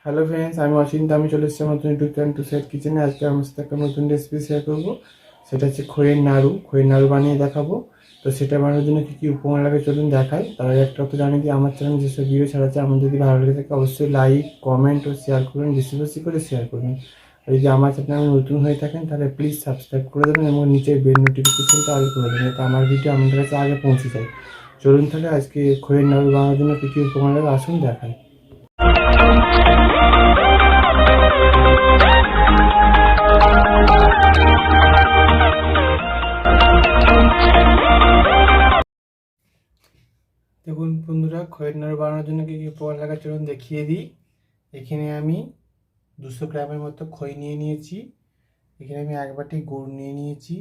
Hello friends, আমি অচিন্ত। আমি চলে এসেছি নতুন ইউটিউব চ্যানেল টু সেট কিচেনে। আজকে আমার সাথে একটা নতুন রেসিপি শেয়ার করবো। সেটা হচ্ছে খইয়ের নাড়ু বানিয়ে দেখাবো। তো সেটা বানানোর জন্য কী কী উপকরণ লাগে চলুন দেখাই। তার আগে একটা কথা জানিয়ে দিই, আমার চ্যানেল যেসব ভিডিও ছাড়াচ্ছে আমার যদি ভালো লেগে থাকে অবশ্যই লাইক, কমেন্ট ও শেয়ার করবেন, বেশি বেশি করে শেয়ার করবেন। আর যদি আমার চ্যানেলে নতুন হয়ে থাকেন তাহলে প্লিজ সাবস্ক্রাইব করে দেবেন এবং নিচে বেল নোটিফিকেশনটা আগে করে দেবেন, যাতে আমার ভিডিও আপনাদের কাছে আগে পৌঁছে যায়। চলুন তাহলে আজকে খইয়ের নাড়ু বানানোর জন্য কী কী উপকরণ লাগে আসুন দেখাই। দেখুন বন্ধুরা, খইয়ের নাড়ু বানানোর জন্য কী কী উপকরণ লাগা চলুন দেখিয়ে দিই। এখানে আমি 200 গ্রামের মতো খই নিয়ে নিয়েছি। এখানে আমি 1 বাটি গুড় নিয়ে নিয়েছি।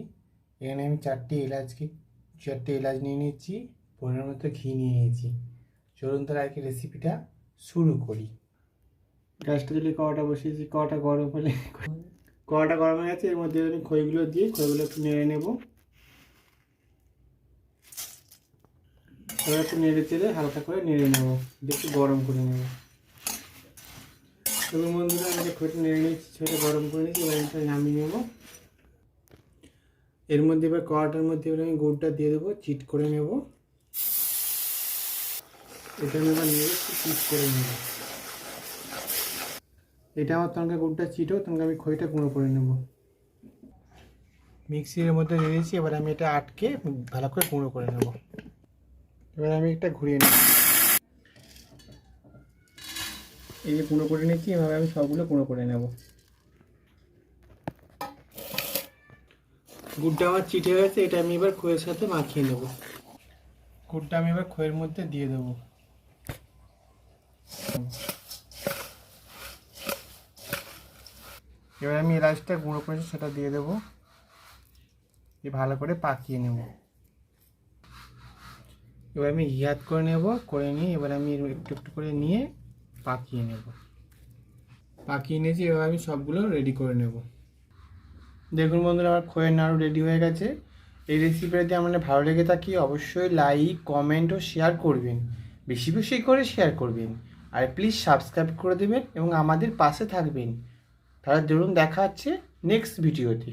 এখানে আমি 4টে এলাচ নিয়ে নিয়েছি। পরিমাণ মতো ঘি নিয়ে নিয়েছি। চলুন তাহলে আর কি রেসিপিটা শুরু করি। গ্যাসটা যদি কড়াটা বসিয়েছি, কড়াটা গরম হয়ে গেছে। এর মধ্যে আমি খইগুলো একটু নেড়ে নেব। এবার একটু নেড়ে চেড়ে হালকা করে নেড়ে নেব, একটু গরম করে নেব। তবে বন্ধুরা, আমি খইটা নেড়ে নিয়েছি, সেটা গরম করে নিয়েছি। এবার এটা নামিয়ে নেব। এর মধ্যে এবার কড়াটার মধ্যে এবার আমি গুড়টা দিয়ে দেবো, চিট করে নেব। এটা আমি এবার নেড়ে একটু চিট করে নেব। এটা আমার তনকা গুড়টা চিট হোক, তনকা আমি খইটা গুঁড়ো করে নেব। মিক্সির মধ্যে দিয়ে দিয়েছি। এবার আমি এটা আটকে ভালো করে গুঁড়ো করে নেব। এবার আমি এটা ঘুরিয়ে নেব। এই যে গুঁড়ো করে নিচ্ছি, এভাবে আমি সবগুলো গুঁড়ো করে নেব। গুড়টা আমার চিটে হয়েছে, এটা আমি এবার খইয়ের সাথে মাখিয়ে নেব। গুড়টা আমি এবার খইয়ের মধ্যে দিয়ে দেবো। এবার আমি এলাচটা গুঁড়ো করেছি সেটা দিয়ে দেবো। ভালো করে পাকিয়ে নেব। এবার আমি ঘিয়াত করে নেব, করে নিয়ে এবার আমি একটু একটু করে নিয়ে পাকিয়ে নেব। পাকিয়ে নিয়েছি, এবার আমি সবগুলো রেডি করে নেব। দেখুন বন্ধুরা, আমার খইয়ের নাড়ু রেডি হয়ে গেছে। এই রেসিপিটা যদি আপনাদের ভালো লেগে থাকে অবশ্যই লাইক, কমেন্ট ও শেয়ার করবেন, বেশি বেশি করে শেয়ার করবেন। আর প্লিজ সাবস্ক্রাইব করে দেবেন এবং আমাদের পাশে থাকবেন। তাহলে ধরুন দেখা হচ্ছে নেক্সট ভিডিওতে।